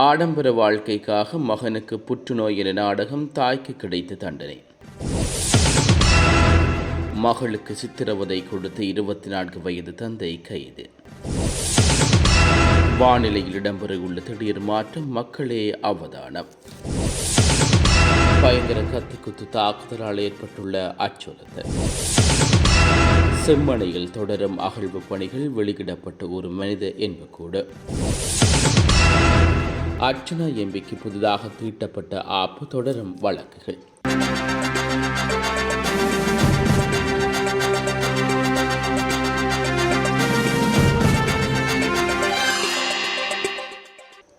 ஆடம்பர வாழ்க்கைக்காக மகனுக்கு புற்றுநோய் என நாடகம், தாய்க்கு கிடைத்த தண்டனை. மகளுக்கு சித்திரவதை கொடுத்து 24 வயது தந்தை கைது. வானிலையில் இடம்பெறவுள்ள திடீர் மாற்றம், மக்களே அவதானம். பயங்கர கத்திக்குத்து தாக்குதலால் ஏற்பட்டுள்ள அச்சுறுத்தல். செம்மணையில் தொடரும் அகழ்வு பணிகள், வெளியிடப்பட்ட ஒரு மனித எண்புக்கூடு. அர்ச்சனா எம்பிக்கு புதிதாக தீட்டப்பட்ட ஆப்பு, தொடரும் வழக்குகள்.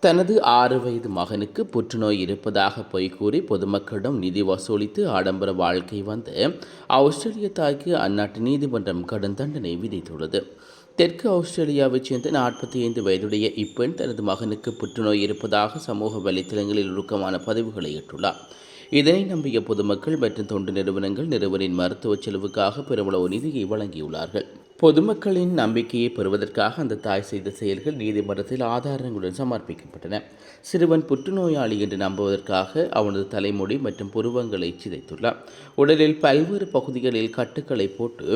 தனது 6 வயது மகனுக்கு புற்றுநோய் இருப்பதாக பொய்கூறி பொதுமக்களிடம் நிதி வசூலித்து ஆடம்பர வாழ்க்கை வந்த ஆஸ்திரேலிய தாய்க்கு அந்நாட்டு நீதிமன்றம் கடும் தண்டனை விதித்துள்ளது. தெற்கு ஆஸ்திரேலியாவைச் சேர்ந்த 45 வயதுடைய இப்பெண் தனது மகனுக்கு புற்றுநோய் இருப்பதாக சமூக வலைத்தளங்களில் உருக்கமான பதிவுகளை இட்டுள்ளார். இதனை நம்பிய பொதுமக்கள் மற்றும் தொண்டு நிறுவனங்கள் நிறுவனின் மருத்துவ செலவுக்காக பெருமளவு நிதியை வழங்கியுள்ளார்கள். பொதுமக்களின் நம்பிக்கையை பெறுவதற்காக அந்த தாய் செய்த செயல்கள் நீதிமன்றத்தில் ஆதாரங்களுடன் சமர்ப்பிக்கப்பட்டன. சிறுவன் புற்றுநோயாளி என்று நம்புவதற்காக அவனது தலைமுடி மற்றும் புருவங்களை சிதைத்துள்ளார். உடலில் பல்வேறு பகுதிகளில் கட்டுக்களை போட்டு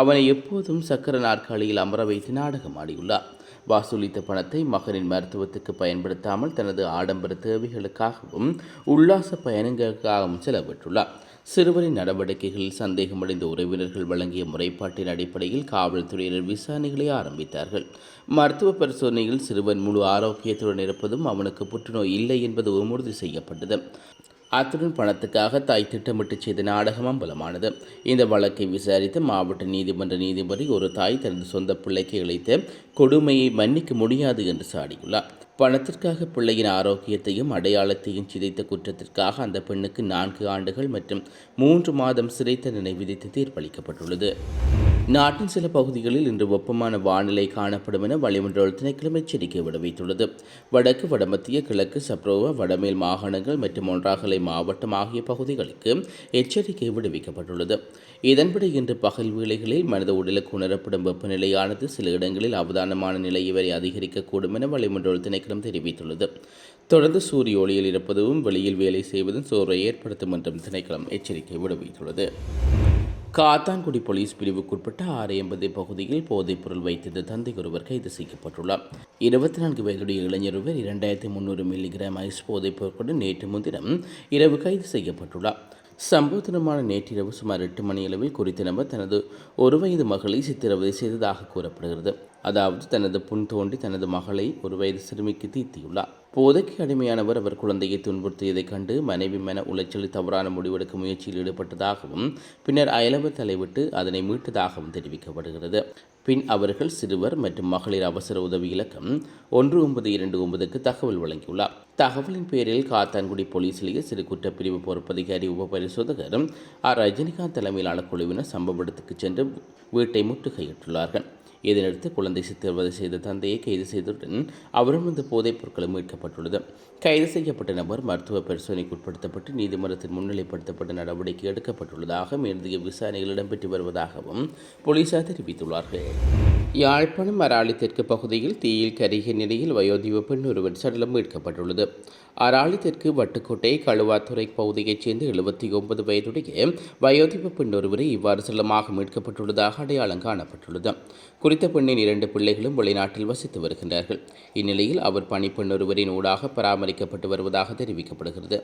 அவனை எப்போதும் சக்கர நாற்காலியில் அமர வைத்து நாடகமாடியுள்ளார். வசூலித்த பணத்தை மகனின் மருத்துவத்துக்கு பயன்படுத்தாமல் தனது ஆடம்பர தேவைகளுக்காகவும் உல்லாச பயணங்களுக்காகவும் செலவிட்டுள்ளார். சிறுவரின் நடவடிக்கைகளில் சந்தேகமடைந்த உறவினர்கள் வழங்கிய முறைப்பாட்டின் அடிப்படையில் காவல்துறையினர் விசாரணைகளை ஆரம்பித்தார்கள். மருத்துவ பரிசோதனையில் சிறுவன் முழு ஆரோக்கியத்துடன் இருப்பதும் அவனுக்கு புற்றுநோய் இல்லை என்பதும் உறுதி செய்யப்பட்டது. அத்துடன் பணத்துக்காக தாய் திட்டமிட்டு செய்த நாடகம் அம்பலமானது. இந்த வழக்கை விசாரித்த மாவட்ட நீதிமன்ற நீதிபதி, ஒரு தாய் தனது சொந்த பிள்ளைக்கு இழைத்த கொடுமையை மன்னிக்க முடியாது என்று சாடியுள்ளார். பணத்திற்காக பிள்ளையின் ஆரோக்கியத்தையும் அடையாளத்தையும் சிதைத்த குற்றத்திற்காக அந்த பெண்ணுக்கு 4 ஆண்டுகள் மற்றும் 3 மாதம் சிறை தண்டனை விதித்து தீர்ப்பளிக்கப்பட்டுள்ளது. நாட்டின் சில பகுதிகளில் இன்று வெப்பமான வானிலை காணப்படும் என வளிமண்டல திணைக்களம் எச்சரிக்கை விடுவித்துள்ளது. வடக்கு, வடமத்திய, கிழக்கு, சப்ரோவா, வடமேல் மாகாணங்கள் மற்றும் ஒன்றாகலை மாவட்டம் ஆகிய பகுதிகளுக்கு எச்சரிக்கை விடுவிக்கப்பட்டுள்ளது. இதன்படி இன்று பகல் வேளைகளில் மனித உடலுக்கு உணரப்படும் வெப்பநிலையானது சில இடங்களில் அவதானமான நிலையை வரை அதிகரிக்கக்கூடும் என வளிமண்டல திணைக்களம் தெரிவித்துள்ளது. தொடர்ந்து சூரிய ஒளியில் இருப்பதும் வெளியில் வேலை செய்வதும் சோர்வை ஏற்படுத்தும் என்றும் திணைக்களம் எச்சரிக்கை விடுவித்துள்ளது. காத்தான்குடி போலீஸ் பிரிவுக்குட்பட்ட 680 பகுதியில் போதைப்பொருள் வைத்திருந்த தந்தை ஒருவர் கைது செய்யப்பட்டுள்ளார். 24 வயதுடைய இளைஞர் ஒருவர் 2300 மில்லிகிராம் ஐஸ் போதைப் பொருட்களுடன் நேற்று முன்தினம் இரவு கைது செய்யப்பட்டுள்ளார். சம்பவ தினமான நேற்றிரவு சுமார் 8 மணியளவில் குறித்த நபர் தனது 1 வயது மகளை சித்திரவதை செய்ததாக கூறப்படுகிறது. அதாவது தனது புண் தோண்டி தனது மகளை 1 வயது சிறுமிக்கு தீர்த்தியுள்ளார். போதைக்கு அடிமையானவர் அவர் குழந்தையை துன்புறுத்தியதைக் கண்டு மனைவி மன உளைச்சலில் தவறான முடிவெடுக்கும் முயற்சியில் ஈடுபட்டதாகவும் பின்னர் அயலவர் தலைவிட்டு அதனை மீட்டதாகவும் தெரிவிக்கப்படுகிறது. பின் அவர்கள் சிறுவர் மற்றும் மகளிர் அவசர உதவி இலக்கம் 1929க்கு தகவல் வழங்கியுள்ளார். தகவலின் பேரில் காத்தான்குடி போலீஸ் நிலைய சிறு குற்றப்பிரிவு பொறுப்பதிகாரி உப பரிசோதகர் ரஜினிகாந்த் தலைமையிலான குழுவினர் சம்பவ இடத்துக்கு சென்று வீட்டை முற்றுகையிட்டுள்ளார்கள். இதனையடுத்து குழந்தை சித்திரவதை செய்த தந்தையை கைது செய்ததுடன் அவரிடமிருந்து போதைப் பொருட்களும் மீட்கப்பட்டுள்ளது. கைது செய்யப்பட்ட நபர் மருத்துவ பரிசோதனைக்கு உட்படுத்தப்பட்டு நீதிமன்றத்தில் முன்னிலைப்படுத்தப்பட்ட நடவடிக்கை எடுக்கப்பட்டுள்ளதாக மேலதிக விசாரணைகள் இடம்பெற்று வருவதாகவும் போலீசார் தெரிவித்துள்ளார்கள். யாழ்ப்பாணம் அராலி தெற்கு பகுதியில் தீயில் கருகிய நிலையில் வயோதிப பெண் ஒருவர் சடலம் மீட்கப்பட்டுள்ளது. அராலி தெற்கு வட்டுக்கோட்டை களுவாத்துறை பகுதியைச் சேர்ந்த 79 வயதுடைய வயோதிப பெண் ஒருவரை இவ்வாறு சடலமாக மீட்கப்பட்டுள்ளதாக அடையாளம் காணப்பட்டுள்ளது. குறித்த பெண்ணின் 2 பிள்ளைகளும் வெளிநாட்டில் வசித்து வருகின்றார்கள். இந்நிலையில் அவர் பணிப்பெண் ஒருவரின் ஊடாக பராமரிக்கப்பட்டு வருவதாக தெரிவிக்கப்படுகிறது.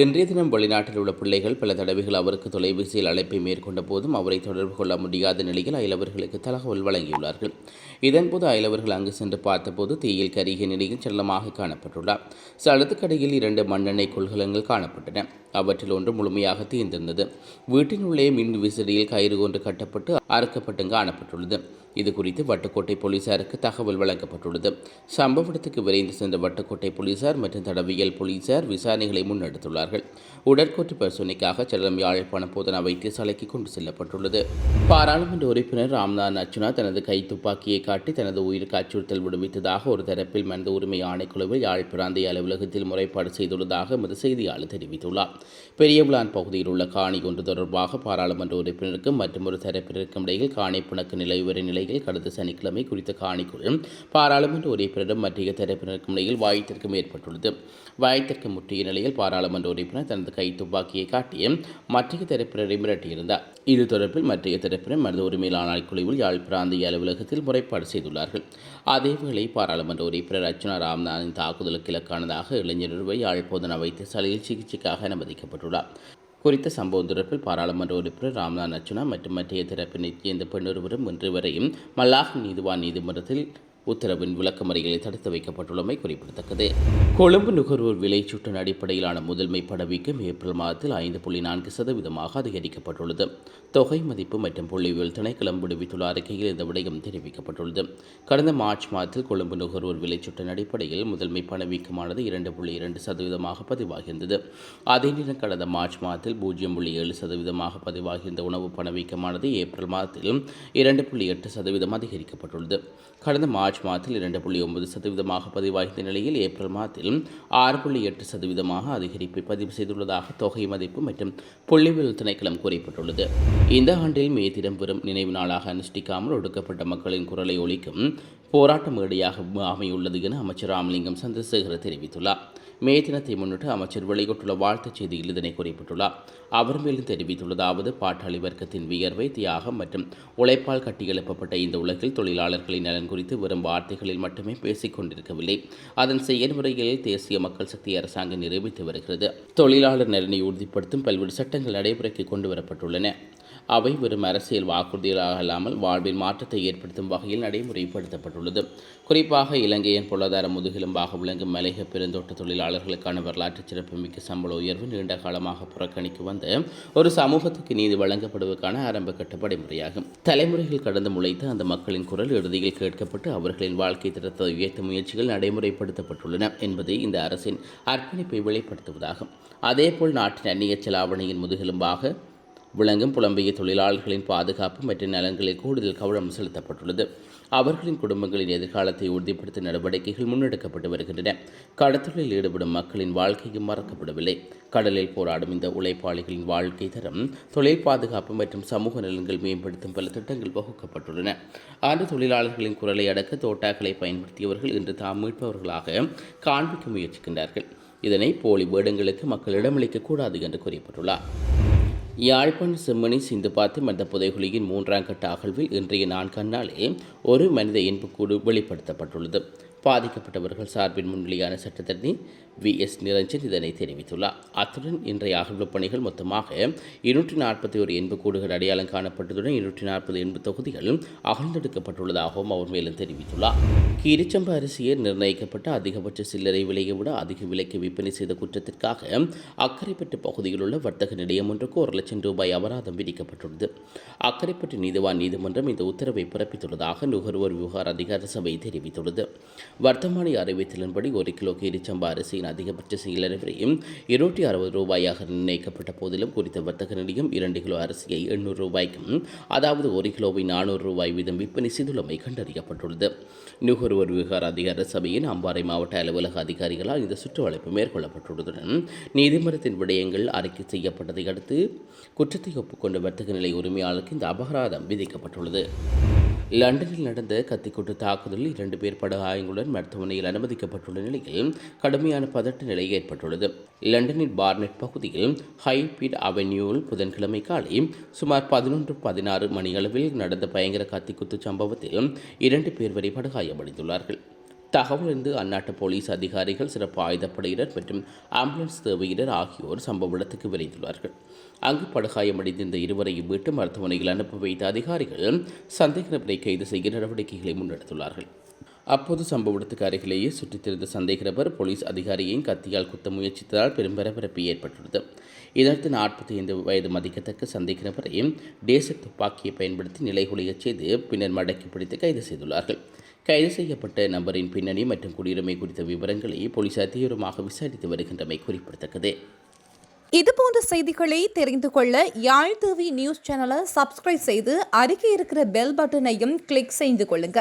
இன்றைய தினம் வெளிநாட்டில் உள்ள பிள்ளைகள் பல தடவைகள் அவருக்கு தொலைபேசியில் அழைப்பை மேற்கொண்ட போதும் அவரை தொடர்பு கொள்ள முடியாத நிலையில் அயலவர்களுக்கு தகவல் வழங்கியுள்ளார்கள். இதன்போது அயலவர்கள் அங்கு சென்று பார்த்தபோது தீயில் கருகிய நிலையில் சடலமாக காணப்பட்டுள்ளார். சடலத்துக்கடியில் 2 மண்ணெண்ணெய் கொள்கலங்கள் காணப்பட்டன. அவற்றில் ஒன்று முழுமையாக தீர்ந்திருந்தது. வீட்டின் உள்ளே மின் விசிறியில் கயிறு ஒன்று கட்டப்பட்டு அறுக்கப்பட்டு காணப்பட்டுள்ளது. இது குறித்து வட்டுக்கோட்டை போலீசாருக்கு தகவல் வழங்கப்பட்டுள்ளது. சம்பவ இடத்துக்கு விரைந்து சென்ற வட்டுக்கோட்டை போலீசார் மற்றும் தடவியல் போலீசார் விசாரணைகளை முன்னெடுத்துள்ளார்கள். உடற்கூற்று பரிசோதனைக்காக சடலம் யாழ்ப்பாணம் போதனா வைத்தியசாலைக்கு கொண்டு செல்லப்பட்டுள்ளது. பாராளுமன்ற உறுப்பினர் ராம்நாத் அர்ச்சுனா தனது கை துப்பாக்கியை காட்டி தனது உயிருக்கு அச்சுறுத்தல் விடுவித்ததாக ஒரு தரப்பில் மனித உரிமை ஆணைக்குழுவில் யாழ் பிராந்திய அலுவலகத்தில் முறைப்பாடு செய்துள்ளதாக எமது செய்தியாளர் தெரிவித்துள்ளார். பெரியவிளான் பகுதியில் உள்ள காணி ஒன்று தொடர்பாக பாராளுமன்ற உறுப்பினருக்கும் மற்றொரு தரப்பினருக்கும் இடையில் காணி பிணக்கு நிலவி வரும் நிலையில் கடந்த சனிக்கிழமை குறித்த காணிக்குள் பாராளுமன்ற உறுப்பினரும் மற்ற தரப்பினருக்கும் இடையில் வாய்த்திற்கும் ஏற்பட்டுள்ளது. வாய்த்திற்கு முற்றிய நிலையில் பாராளுமன்ற உறுப்பினர் தனது கை துப்பாக்கியை காட்டி மற்ற தரப்பினரை மிரட்டியிருந்தார். இது தொடர்பில் மற்ற தரப்பினர் மனித உரிமையிலான ஆணைக்குழுவில் யாழ் பிராந்திய அலுவலகத்தில் முறைப்பாடு செய்துள்ளார்கள். அதேவேளை பாராளுமன்ற உறுப்பினர் அர்ச்சுனா ராமநாதனின் தாக்குதலுக்கு இலக்கானதாக இளைஞர் ஒருவர் யாழ் போதனா வைத்தியசாலையில் சிகிச்சைக்காக அனுமதிக்கப்பட்டுள்ளார். குறித்த சம்பவம் தொடர்பில் பாராளுமன்ற உறுப்பினர் ராமநாதன் அர்ச்சுனா மற்றும் மற்ற தரப்பினைச் சேர்ந்த பெண் ஒருவரும் இன்று வரையும் மல்லாகம் நீதிவான் நீதிமன்றத்தில் உத்தரவின் விளக்கமறிகளை தடுத்து வைக்கப்பட்டுள்ளமை குறிப்பிடத்தக்கது. கொழும்பு நுகர்வோர் விலைச்சூட்டின் அடிப்படையிலான முதன்மை பணவீக்கம் ஏப்ரல் மாதத்தில் 5.4% அதிகரிக்கப்பட்டுள்ளது. தொகை மதிப்பு மற்றும் புள்ளிவியல் திணைக்களம் விடுவித்துள்ள அறிக்கையில் இந்த விடயம் தெரிவிக்கப்பட்டுள்ளது. கடந்த மார்ச் மாதத்தில் கொழும்பு நுகர்வோர் விலைச்சூட்டின் அடிப்படையில் முதன்மை பணவீக்கமானது 2.2% பதிவாகியிருந்தது. அதே நேரம் கடந்த மார்ச் மாதத்தில் 0.7% பதிவாகியிருந்த உணவு பணவீக்கமானது ஏப்ரல் மாதத்தில் 2.8% அதிகரிக்கப்பட்டுள்ளது. கடந்த மார்ச் மாதத்தில் 2.9% பதிவாகிய நிலையில் ஏப்ரல் மாதத்தில் 6.8% அதிகரிப்பை பதிவு செய்துள்ளதாக தொகை மதிப்பு மற்றும் புள்ளிவியல் திணைக்களம் கூறப்பட்டுள்ளது. இந்த ஆண்டில் மே தினம் வெறும் நினைவு நாளாக அனுஷ்டிக்காமல் ஒடுக்கப்பட்ட மக்களின் குரலை ஒலிக்கும் போராட்ட மேடையாக அமையுள்ளது என அமைச்சர் ராமலிங்கம் சந்திரசேகர் தெரிவித்துள்ளார். மே தினத்தை முன்னிட்டு அமைச்சர் வெளியிட்டுள்ள வாழ்த்துச் செய்தியில் இதனை குறிப்பிட்டுள்ளார். அவர் மேலும் தெரிவித்துள்ளதாவது, பாட்டாளி வர்க்கத்தின் வியர்வை, தியாகம் மற்றும் உழைப்பால் கட்டியெழுப்பப்பட்ட இந்த உலகில் தொழிலாளர்களின் நலன் குறித்து வெறும் வார்த்தைகளில் மட்டுமே பேசிக் கொண்டிருக்கவில்லை. அதன் செயல்முறையில் தேசிய மக்கள் சக்தி அரசாங்கம் நிரூபித்து வருகிறது. தொழிலாளர் நலனை உறுதிப்படுத்தும் பல்வேறு சட்டங்கள் நடைமுறைக்கு கொண்டு வரப்பட்டுள்ளன. அவை வெறும் அரசியல் வாக்குறுதிகளாக அல்லாமல் வாழ்வில் மாற்றத்தை ஏற்படுத்தும் வகையில் நடைமுறைப்படுத்தப்பட்டுள்ளது. குறிப்பாக இலங்கையின் பொருளாதார முதுகெலும்பாக விளங்கும் மலையக பெருந்தோட்ட தொழிலாளர்களுக்கான வரலாற்று சிறப்புமிக்க சம்பள உயர்வு நீண்ட காலமாக புறக்கணிக்கு வந்த ஒரு சமூகத்துக்கு நீதி வழங்கப்படுவதற்கான ஆரம்ப கட்ட படிமுறையாகும். தலைமுறைகள் கடந்து முளைத்த அந்த மக்களின் குரல் இறுதியில் கேட்கப்பட்டு அவர்களின் வாழ்க்கை தரத்தை உயர்த்தும் முயற்சிகள் நடைமுறைப்படுத்தப்பட்டுள்ளன என்பதை இந்த அரசின் அர்ப்பணிப்பை வெளிப்படுத்துவதாகும். அதேபோல் நாட்டின் அந்நிய செலாவணியின் முதுகெலும்பாக விளங்கும் புலம்பெயர் தொழிலாளர்களின் பாதுகாப்பு மற்றும் நலன்களில் கூடுதல் கவனம் செலுத்தப்பட்டுள்ளது. அவர்களின் குடும்பங்களின் எதிர்காலத்தை உறுதிப்படுத்தும் நடவடிக்கைகள் முன்னெடுக்கப்பட்டு வருகின்றன. கடத்தலில் ஈடுபடும் மக்களின் வாழ்க்கையும் மறக்கப்படவில்லை. கடலில் போராடும் இந்த உழைப்பாளிகளின் வாழ்க்கை தரம், தொழில் பாதுகாப்பு மற்றும் சமூக நலன்கள் மேம்படுத்தும் பல திட்டங்கள் வகுக்கப்பட்டுள்ளன. ஆண்டு தொழிலாளர்களின் குரலை அடக்க தோட்டாக்களை பயன்படுத்தியவர்கள் இன்று தாம் மீட்பவர்களாக காண்பிக்க முயற்சிக்கின்றார்கள். இதனை போலி வேடங்களுக்கு மக்கள் இடமளிக்க கூடாது என்று கூறப்பட்டுள்ளார். யாழ்ப்பாண செம்மணி சிந்துபாத்து மந்த புதைகுழியின் 3ஆம் கட்ட அகழ்வில் இன்றைய 4 நாளே ஒரு மனித எண்புக்கூடு வெளிப்படுத்தப்பட்டுள்ளது. பாதிக்கப்பட்டவர்கள் சார்பின் முன்னிலையான சட்டத்தரணி VS நிரஞ்சன் இதனை தெரிவித்துள்ளார். அத்துடன் இன்றைய அகழ்வு பணிகள் மொத்தமாக 241 எண்புக்கூடுகள் அடையாளம் காணப்பட்டதுடன் 240 எண்பு தொகுதிகள் அகழ்ந்தெடுக்கப்பட்டுள்ளதாகவும் அவர் மேலும் தெரிவித்துள்ளார். கீரிச்சம்பு அரிசியை நிர்ணயிக்கப்பட்ட அதிகபட்ச சில்லறை விலையை விட அதிக விலைக்கு விற்பனை செய்த குற்றத்திற்காக அக்கரைப்பட்டு பகுதியில் உள்ள வர்த்தக நிலையம் ஒன்றுக்கு 1 லட்சம் ரூபாய் அபராதம் விதிக்கப்பட்டுள்ளது. அக்கரைப்பட்டு நீதிவான் நீதிமன்றம் இந்த உத்தரவை பிறப்பித்துள்ளதாக நுகர்வோர் விவகார அதிகார சபை தெரிவித்துள்ளது. வர்த்தமானி அறிவித்தலின்படி 1 கிலோ கீரிச்சம்பா அரிசியின் அதிகபட்ச சில்லறை விலையும் 260 ரூபாயாக நிர்ணயிக்கப்பட்ட போதிலும் குறித்த வர்த்தக நிலையம் 2 கிலோ அரிசியை 800 ரூபாய்க்கும், அதாவது 1 கிலோவை 400 ரூபாய் வீதம் விற்பனை செய்துள்ளமை கண்டறியப்பட்டுள்ளது. நுகர்வோர் விவகார அதிகார சபையின் அம்பாறை மாவட்ட அலுவலக அதிகாரிகளால் இந்த சுற்றுவளைப்பு மேற்கொள்ளப்பட்டுள்ளதுடன் நீதிமன்றத்தின் விடயங்கள் அறிக்கை செய்யப்பட்டதை அடுத்து குற்றத்தை ஒப்புக்கொண்ட வர்த்தக நிலை உரிமையாளருக்கு இந்த அபராதம் விதிக்கப்பட்டுள்ளது. லண்டனில் நடந்த கத்திக்குட்டு தாக்குதலில் 2 பேர் படுகாயங்களுடன் மருத்துவமனையில் அனுமதிக்கப்பட்டுள்ள நிலையில் கடுமையான பதட்ட நிலை ஏற்பட்டுள்ளது. லண்டனின் பார்னெட் பகுதியில் ஹை பீட் அவென்யூவில் புதன்கிழமை காலை சுமார் 11:16 மணியளவில் நடந்த பயங்கர கத்திக்குத்து சம்பவத்தில் 2 பேர் வரை படுகாயமடைந்துள்ளார்கள். தகவலிருந்து அந்நாட்டு போலீஸ் அதிகாரிகள், சிறப்பு ஆயுதப்படையினர் மற்றும் ஆம்புலன்ஸ் சேவையினர் ஆகியோர் சம்பவ இடத்துக்கு விரைந்துள்ளார்கள். அங்கு படுகாயமடைந்த இந்த இருவரையும் மீட்டு மருத்துவமனையில் அனுப்பி வைத்த அதிகாரிகள் சந்தேக நபரை கைது செய்ய நடவடிக்கைகளை முன்னெடுத்துள்ளார்கள். அப்போது சம்பவ இடத்துக்கு அருகிலேயே சுற்றித் திரிந்த சந்தேக நபர் போலீஸ் அதிகாரியையும் கத்தியால் குத்த முயற்சித்ததால் பெரும் பரபரப்பு ஏற்பட்டுள்ளது. இதற்கு 45 வயது மதிக்கத்தக்க சந்தேக நபரையும் டேசர் துப்பாக்கியை பயன்படுத்தி நிலைகுலையச் செய்து பின்னர் மடக்கி பிடித்து கைது செய்துள்ளார்கள். கைது செய்யப்பட்ட நபரின் பின்னணி மற்றும் குடியுரிமை குறித்த விவரங்களை போலீசார் தீவிரமாக விசாரித்து வருகின்றமை குறிப்பிடத்தக்கது. இதுபோன்ற செய்திகளை தெரிந்து கொள்ள யாழ் டிவி நியூஸ் சேனலை சப்ஸ்கிரைப் செய்து அருகே இருக்கிற பெல் பட்டனையும் கிளிக் செய்து கொள்ளுங்க.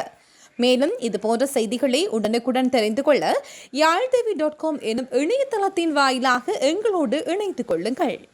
மேலும் இதுபோன்ற செய்திகளை உடனுக்குடன் தெரிந்து கொள்ள யாழ்தேவி.com எனும் இணையதளத்தின் வாயிலாக எங்களோடு இணைத்துக் கொள்ளுங்கள்.